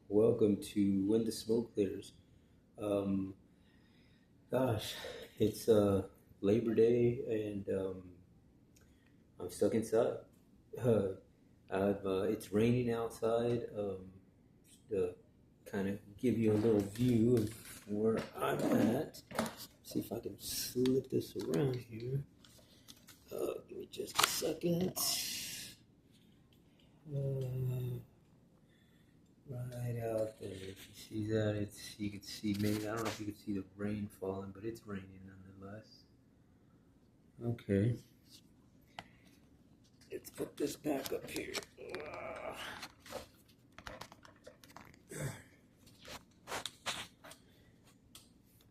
Welcome to When the Smoke Clears. Um, gosh, it's Labor Day and I'm stuck inside. Uh, it's raining outside. Just to kind of give you a little view of where I'm at. See if I can slip this around here. Give me just a second. Uh, Right out there. If you see that, it's you can see maybe I don't know if you can see the rain falling, but it's raining nonetheless. Okay, let's put this back up here.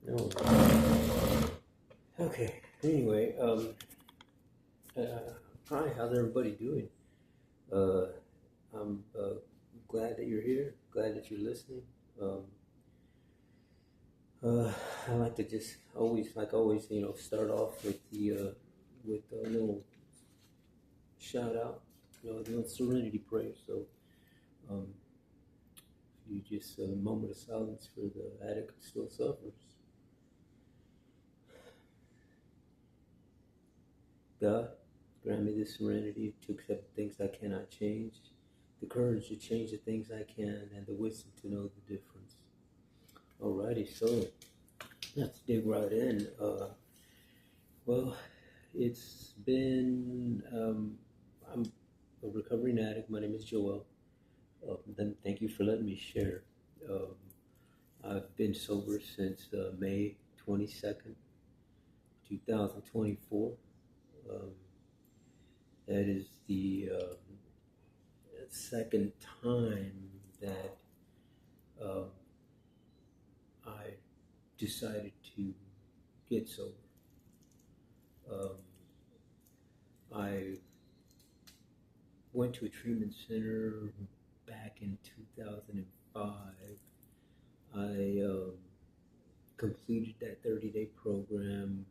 No. Okay. Anyway, hi. How's everybody doing? Uh, I'm glad that you're here. Glad that you're listening. Um, I like to just always, start off with the with a little shout out, the little serenity prayer. So, um, you just a moment of silence for the addict who still suffers. God, grant me the serenity to accept the things I cannot change, the courage to change the things I can, and the wisdom to know the difference. Alrighty, so let's dig right in. Well, it's been, I'm a recovering addict. My name is Joel. Then thank you for letting me share. Um, I've been sober since May 22nd, 2024. Um, that is the second time that um, I decided to get sober. Um, I went to a treatment center back in 2005. I completed that 30-day program,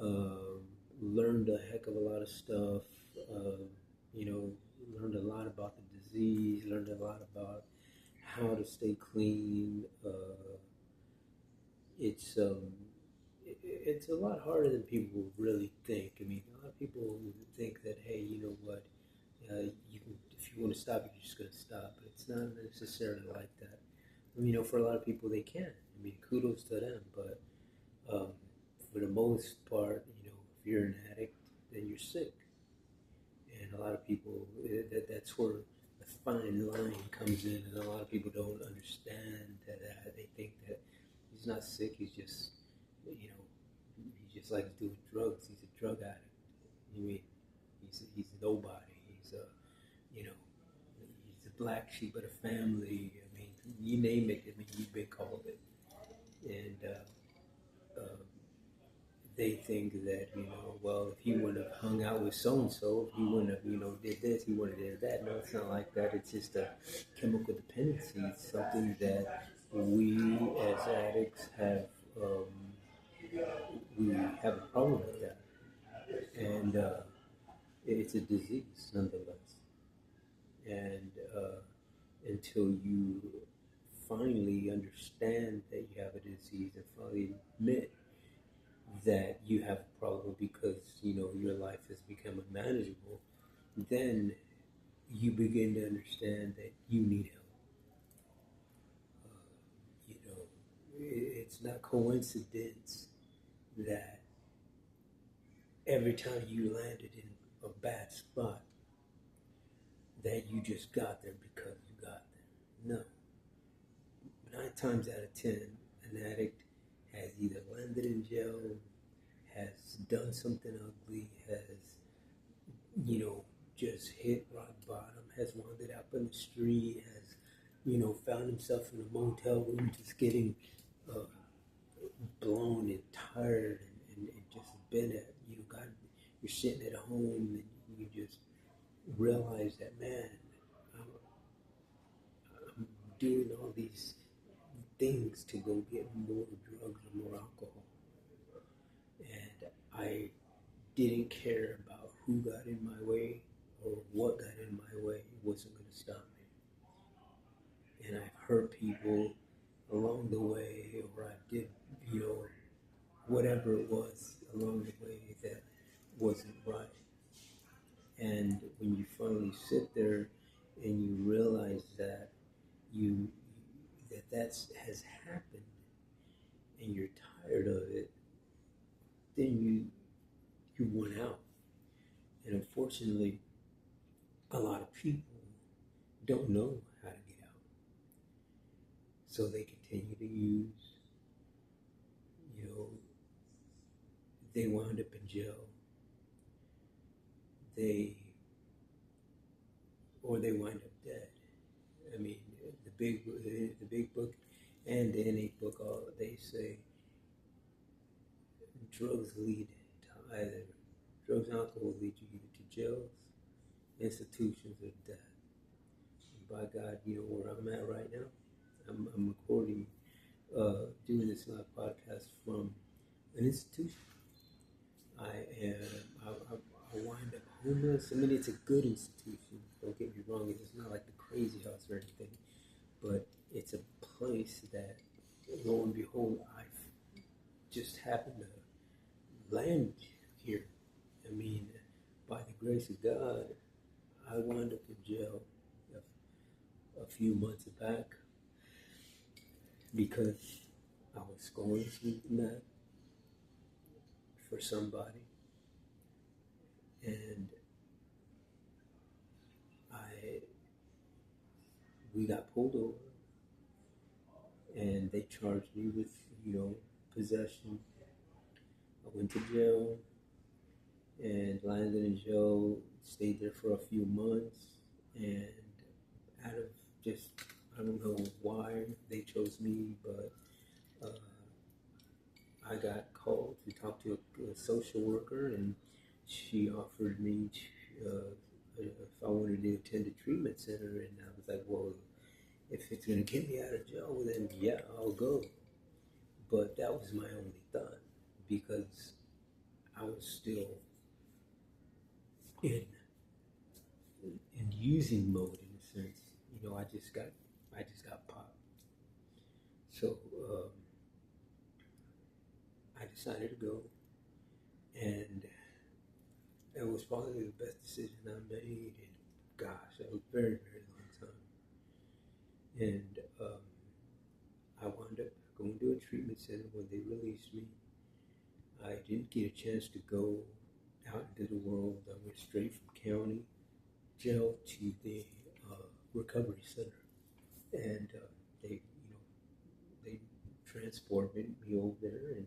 um, learned a heck of a lot of stuff, uh, you know, learned a lot about the disease, learned a lot about how to stay clean. It's it's a lot harder than people really think. I mean, a lot of people think that, hey, you know what, you can, if you want to stop, you're just going to stop. But it's not necessarily like that. I mean, for a lot of people, they can. I mean, kudos to them. But um, for the most part, if you're an addict, then you're sick. And a lot of people, that's where the fine line comes in, and a lot of people don't understand that. They think that he's not sick. He's just, he just likes doing drugs. He's a drug addict. I mean, he's nobody. He's a, you know, he's a black sheep of the family. I mean, you name it. I mean, you've been called it. And they think that, well, if he wouldn't have hung out with so and so, if he wouldn't have, did this, he wouldn't have did that. No, it's not like that. It's just a chemical dependency. It's something that we as addicts have. We have a problem with that, and it's a disease nonetheless. And until you finally understand that you have a disease and finally admit that you have a problem because your life has become unmanageable, then you begin to understand that you need help. It's not coincidence that every time you landed in a bad spot, that you just got there because you got there. No. 9 times out of 10, an addict has either landed in jail, has done something ugly, has, just hit rock bottom, has wandered out on the street, has, found himself in a motel room just getting uh, blown and tired and just been at, God, you're sitting at home and you just realize that, man, I'm doing all these things to go get more drugs or more alcohol. And I didn't care about who got in my way or what got in my way. It wasn't going to stop and I've hurt people along the way, or I did, you know, whatever it was along the way that wasn't right. And when you finally sit there and you realize that you that's has happened and you're tired of it, then you want out. And unfortunately, a lot of people don't know how to get out, so they continue to use. You know, they wind up in jail. They or they wind up dead. I mean, the big book and the NA book, they say drugs lead to either drugs and alcohol lead you either to jails, institutions, or death. And by God, you know where I'm at right now. I'm recording, doing this live podcast from an institution. I wind up homeless. I mean, it's a good institution. Don't get me wrong. It's not like the crazy house or anything, but it's a place that, lo and behold, I've just happened to land here. I mean, by the grace of God, I wound up in jail a few months back because I was going through that for somebody, and I we got pulled over, and they charged me with, you know, possession. I went to jail and landed in jail, stayed there for a few months, and out of just, I don't know why they chose me, but I got called to talk to a social worker, and she offered me if I wanted to attend a treatment center, and I was like, well, if it's going to get me out of jail, then yeah, I'll go. But that was my only thought, because I was still in using mode in a sense. You know, I just got popped. So I decided to go, and it was probably the best decision I made in, gosh, a very, very long time. And I wound up going to a treatment center when they released me. I didn't get a chance to go out into the world. I went straight from county jail to the recovery center, and they transported me over there, and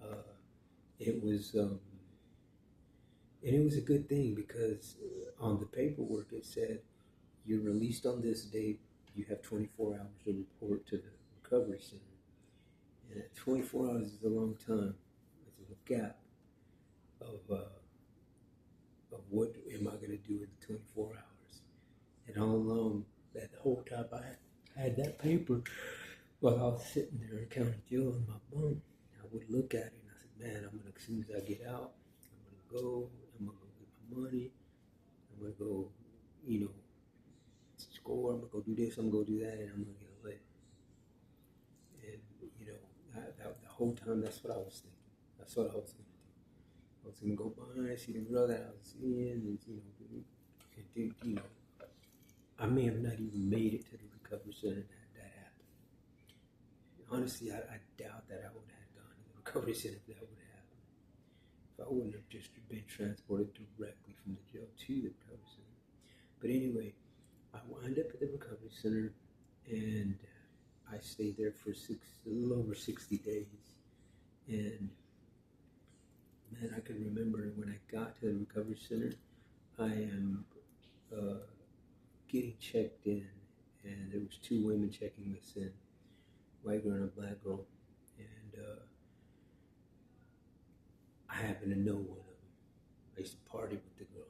uh, it was and it was a good thing, because on the paperwork it said you're released on this date. You have 24 hours to report to the recovery center, and that 24 hours is a long time. It's a gap of what am I going to do in the 24 hours. And all along, that whole time I had that paper, while I was sitting there in county jail in my bunk, I would look at it and I said, man, as soon as I get out, I'm going to go get my money, I'm going to go, you know, score, I'm going to go do this, I'm going to go do that, and I'm going to get lit. And, you know, the whole time, that's what I was thinking. That's what I was going to do. I was going to go by, see the girl that I was seeing, and, you know, I may have not even made it to the recovery center that happened. Honestly, I doubt that I would have gone to the recovery center if that would have happened. If I wouldn't have just been transported directly from the jail to the recovery center. But anyway, I wound up at the recovery center, and I stayed there for a little over 60 days. And man, I can remember when I got to the recovery center, I am getting checked in, and there was two women checking us in, white girl and a black girl, and I happen to know one of them. I used to party with the girl,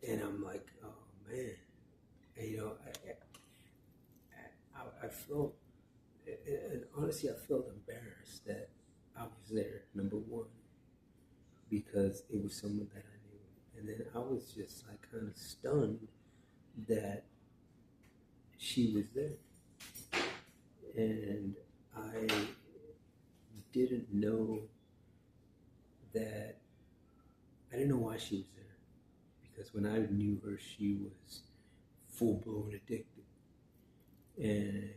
and I'm like, oh man, and, you know, I felt, and honestly, I felt embarrassed that I was there. Number one, because it was someone that I knew, and then I was just like kind of stunned that she was there, and I didn't know that. I didn't know why she was there because when I knew her, she was full blown addicted, and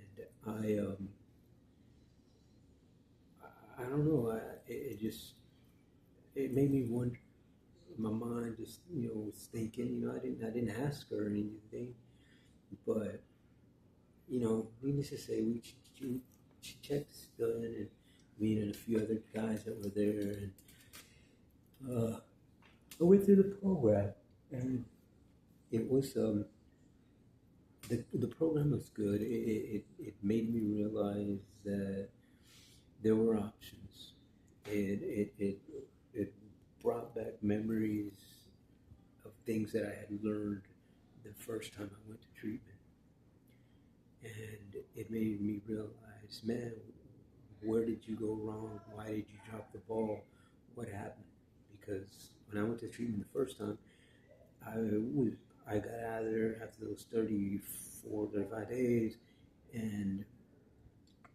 I I don't know. It just it made me wonder. My mind just was thinking. I didn't ask her or anything, but needless to say, she checked us in, and me and a few other guys that were there, and I went through the program, and it was the program was good. It made me realize that there were options. It brought back memories of things that I had learned the first time I went to treatment, and it made me realize, man, where did you go wrong? Why did you drop the ball? What happened? Because when I went to treatment the first time, I was I got out of there after those 35 days, and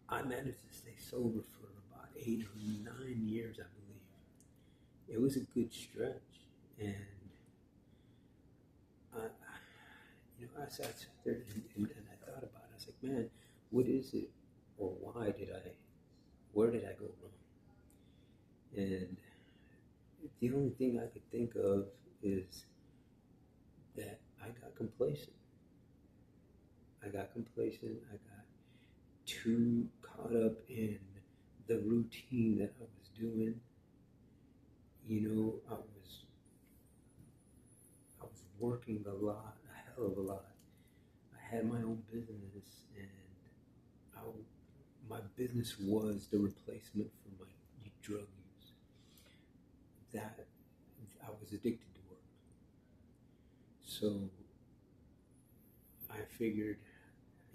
I managed to stay sober for about 8 or 9 years, I believe. It was a good stretch, and I, I sat there and I thought about it. I was like, man, what is it, or where did I go wrong? And the only thing I could think of is that I got complacent. I got complacent. I got too caught up in the routine that I was doing. I was working a lot, a hell of a lot. I had my own business, and I, my business was the replacement for my drug use. That I was addicted to work. So I figured,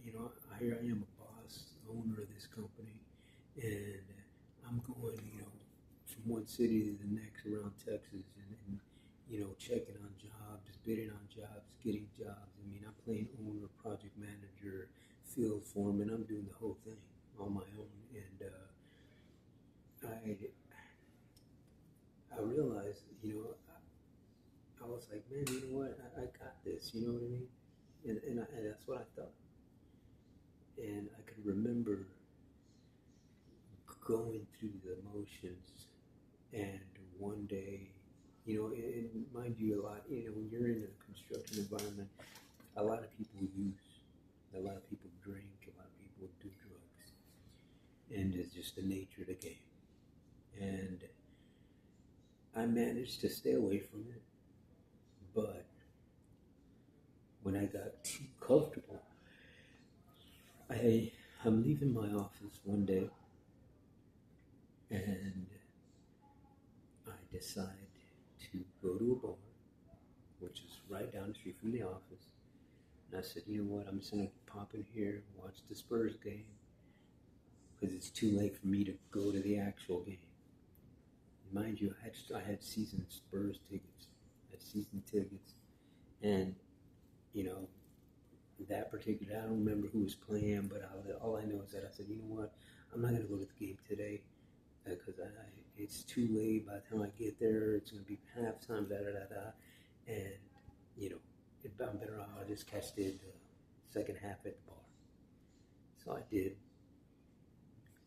here I am, a boss, owner of this company, and I'm going, from one city to the next around Texas, and checking on jobs, bidding on jobs, getting jobs. I mean, I'm playing owner, project manager, field foreman. I'm doing the whole thing on my own, and I realized, I was like, man, you know what? I got this. You know what I mean? And that's what I thought. And I could remember going through the motions, and one day, and mind you, a lot, when you're in a construction environment, a lot of people use, a lot of people drink, a lot of people do drugs, and it's just the nature of the game. And I managed to stay away from it, but when I got too comfortable, I'm leaving my office one day, and I decide to go to a bar, which is right down the street from the office. And I said, you know what, I'm just going to pop in here, watch the Spurs game, because it's too late for me to go to the actual game. And mind you, I had season Spurs tickets. I had season tickets. And, that particular, I don't remember who was playing, but all I know is that I said, you know what, I'm not going to go to the game today, because it's too late. By the time I get there, it's going to be halftime, and I'm better off. I just catch the second half at the bar. So I did.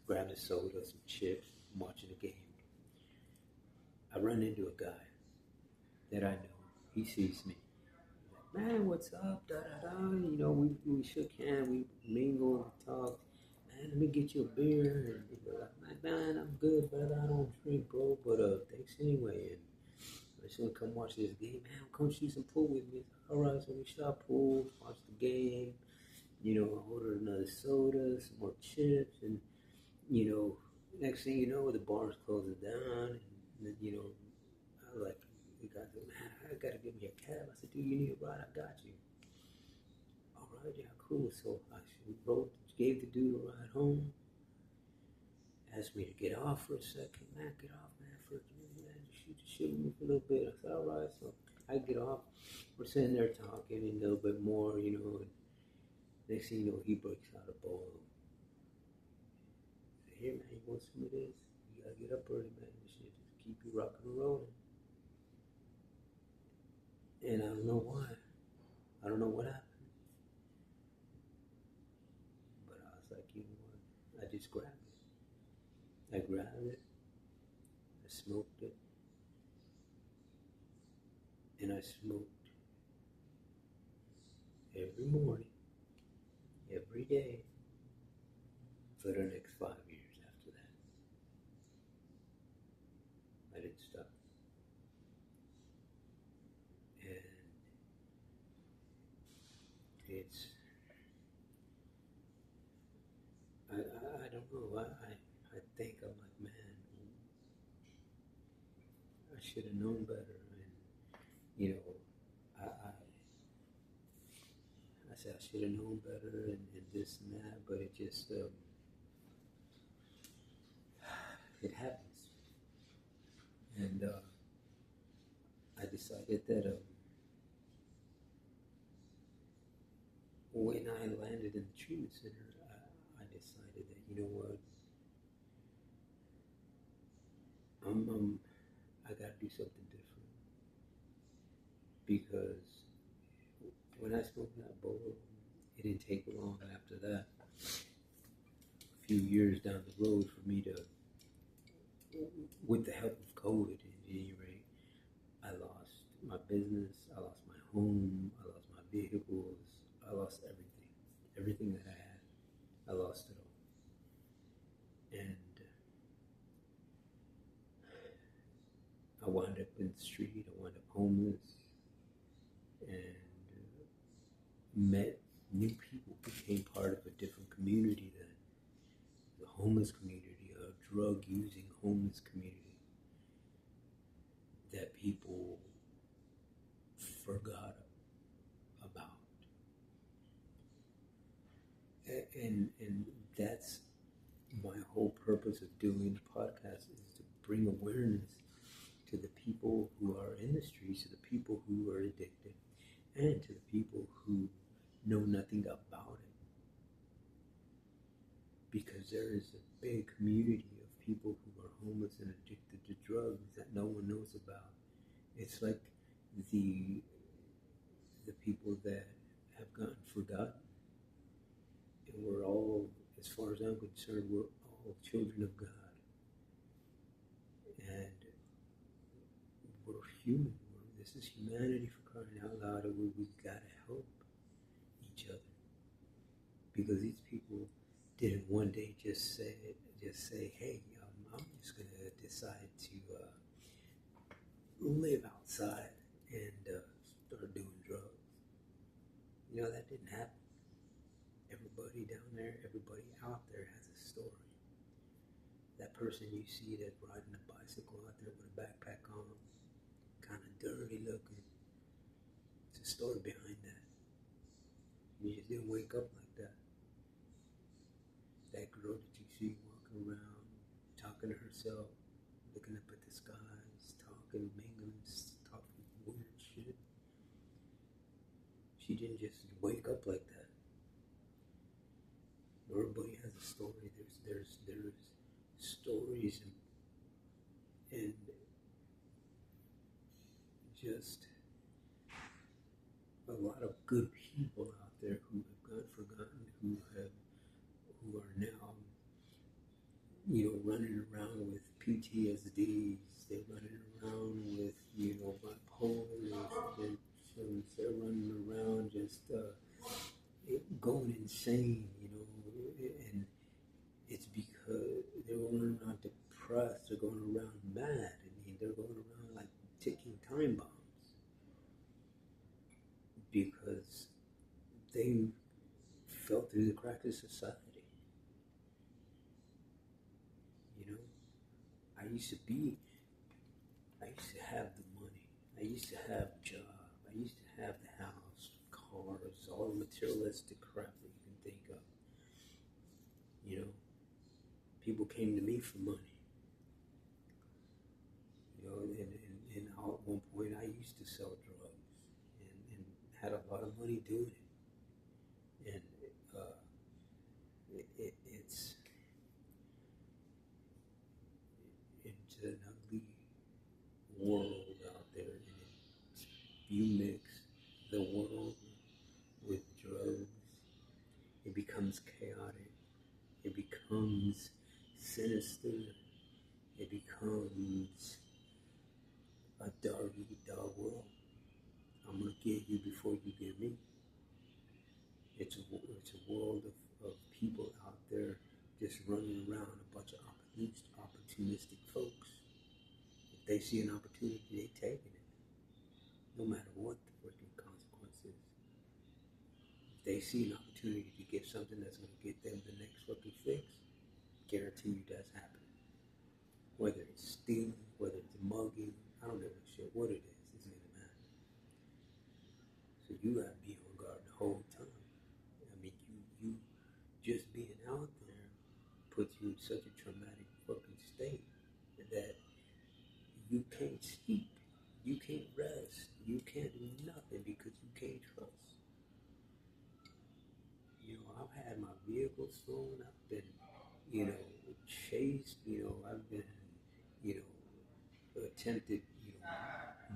Grabbed a soda, some chips, I'm watching the game. I run into a guy that I know. He sees me. Like, man, what's up? Da da da. We shook hands, we mingled, we talked. Man, let me get you a beer. And he was like, man, I'm good, brother. I don't drink, bro. But thanks anyway. And I just want to come watch this game. Man, come shoot some pool with me. All right, so we shot pool, watched the game. I ordered another soda, some more chips, and next thing you know, the bar's closing down, and then, I was like, the guy said, man, I gotta give me a cab. I said, dude, you need a ride? I got you. All right, yeah, cool. So I gave the dude a ride home. Asked me to get off for a second. Man, get off, man, for a minute, man. Shoot me for a little bit. I said, all right. So I get off. We're sitting there talking a little bit more, and Next thing you know, he breaks out a bowl. Here, man, you want some of this? You gotta get up early, man. This shit just keep you rocking and rolling. And I don't know why. I don't know what happened. But I was like, you know what? I just grabbed it. I grabbed it. I smoked it. And I smoked every morning, every day, for the next 5 years after that. I didn't stop. And it's, I don't know. I think I'm like, man, I should have known better. And, you know, I said I should have known better and this and that, but it just, it happens. And I decided that when I landed in the treatment center, I decided that, you know what, I got to do something different. Because when I smoked that bowl, it didn't take long after that, a few years down the road, for me to, with the help of COVID at any rate, I lost my business, I lost my home, I lost my vehicles, I lost everything. Everything that I had, I lost it all. And I wound up in the street, I wound up homeless, and met new people, became part of a different community than the homeless community, a drug using homeless community that people forgot about. And that's my whole purpose of doing the podcast, is to bring awareness to the people who are in the streets, to the people who are addicted, and to the people who know nothing about it. Because there is a big community of people who are homeless and addicted to drugs that no one knows about. It's like the people that have gotten forgotten. And we're all, as far as I'm concerned, we're all children of God. And we're human. This is humanity, for crying out loud, and we gotta help each other. Because these people didn't one day just say, hey, I'm just gonna decide to live outside and start doing drugs. You know, that didn't happen. Everybody down there, everybody out there has a story. That person you see that's riding a bicycle out there with a backpack on, kind of dirty looking, it's a story behind that. You just didn't wake up like that. That girl that you see walking around, talking to herself, looking up at the skies, talking, mingling, talking weird shit. She didn't just wake up like that. Everybody has a story. There's stories and just a lot of good people out there who have got forgotten, who are now, you know, running around with PTSDs. They're running around with, you know, bipolar. They're running around just going insane, you know, and it's because they're going around depressed. They're going around mad. I mean, they're going around like ticking time bombs because they fell through the cracks of society. You know, I used to have the money. I used to have a job. I used to have the house, cars, all the materialistic crap that you can think of. You know, people came to me for money. You know, and at one point I used to sell drugs and had a lot of money doing it. And you mix the world with drugs, it becomes chaotic, it becomes sinister, it becomes a dog eat dog world. I'm gonna get you before you get me. It's a world of people out there just running around, a bunch of opportunistic folks. If they see an opportunity, they taking it, no matter what the freaking consequence is. If they see an opportunity to get something that's going to get them the next fucking fix, guarantee you that's happening. Whether it's stealing, whether it's mugging, I don't give a shit what it is, it's gonna matter. So you gotta be on guard the whole time. I mean, you just being out there puts you in such a traumatic fucking state that you can't sleep, you can't rest, you can't do nothing because you can't trust. You know, I've had my vehicle stolen, I've been, you know, chased, you know, I've been, you know, attempted, you know,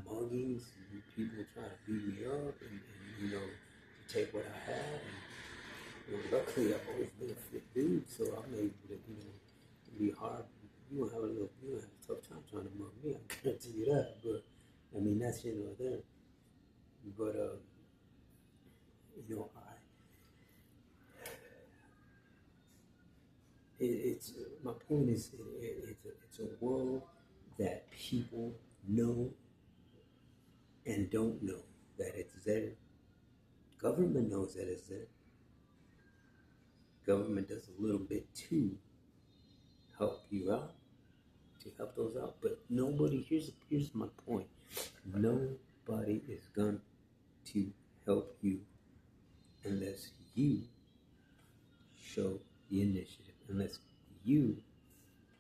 muggings, and people try to beat me up and you know, to take what I had. And you know, luckily, I've always been a fit dude, so I'm able to, you know, be hard. You don't have a tough time trying to mug me. I guarantee you that. But I mean, that's here nor there. But you know, it's my point is, it's a world that people know and don't know that it's there. Government knows that it's there. Government does a little bit to help you out, to help those out, but nobody. Here's my point. Nobody is going to help you unless you show the initiative, unless you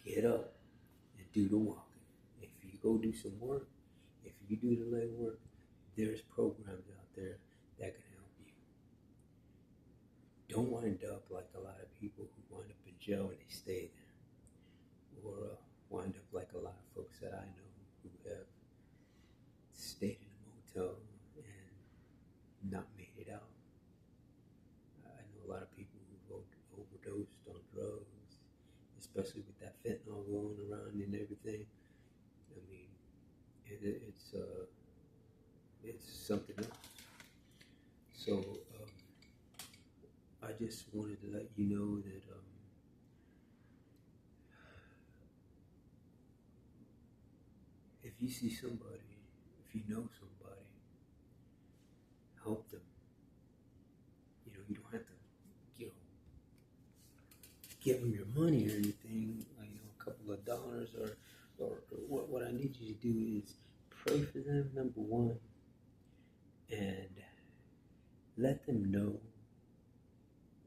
get up and do the walking. If you go do some work, if you do the legwork, there's programs out there that can help you. Don't wind up like a lot of people who wind up in jail and they stay there, or wind up like a lot of folks that I know who have stayed in a motel and not made it out. I know a lot of people who overdosed on drugs, especially with that fentanyl going around and everything. I mean, it's something else. So I just wanted to let you know that if you see somebody, if you know somebody, help them. You know, you don't have to, you know, give them your money or anything. Like, you know, a couple of dollars or what I need you to do is pray for them, number one, and let them know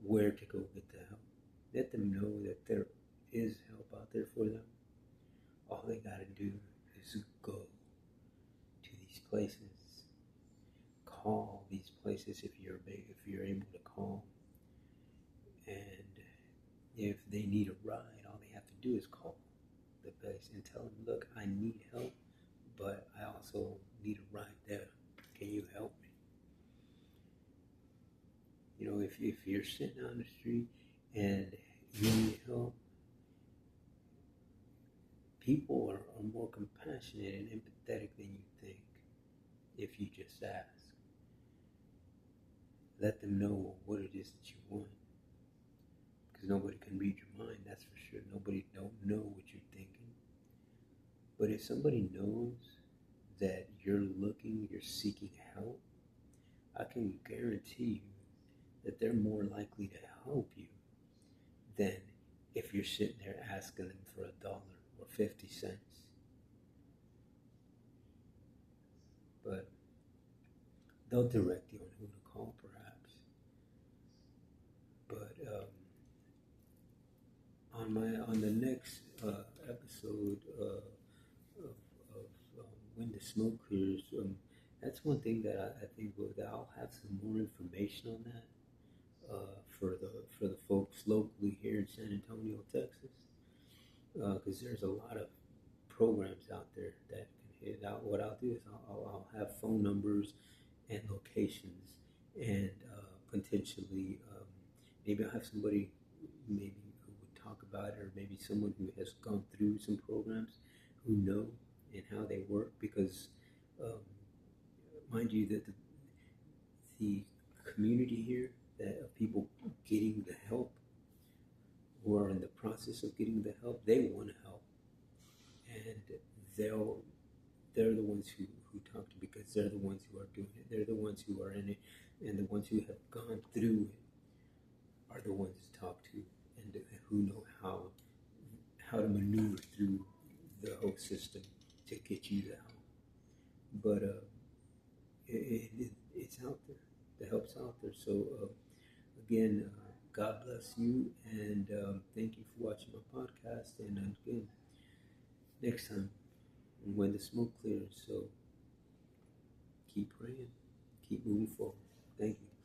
where to go get the help. Let them know that there is help out there for them. All they got to do is go to these places, call these places if you're able to call, and if they need a ride, all they have to do is call the place and tell them, look, I need help, but I also need a ride there. Can you help me? You know, if you're sitting on the street and you need help, people are more compassionate and empathetic than you think if you just ask. Let them know what it is that you want. Because nobody can read your mind, that's for sure. Nobody don't know what you're thinking. But if somebody knows that you're seeking help, I can guarantee you that they're more likely to help you than if you're sitting there asking them for $1 or 50 cents. But they'll direct you on who to call, perhaps. But on the next episode of When the Smoke Clears, that's one thing that I think that I'll have some more information on that for the folks locally here in San Antonio, Texas, because there's a lot of programs out there that can what I'll do is I'll have phone numbers and locations, and potentially maybe I'll have somebody maybe who would talk about it, or maybe someone who has gone through some programs who know and how they work, because um, mind you that the community here, that of people getting the help, who are in the process of getting the help, they want to help, and they'll they're the ones who talk to, because they're the ones who are doing it. They're the ones who are in it, and the ones who have gone through it are the ones to talk to, and who know how to maneuver through the whole system to get you the help. But it's out there. The help's out there. So again, God bless you, and thank you for watching my podcast. And again, next time when the smoke clears. So keep praying, keep moving forward. Thank you.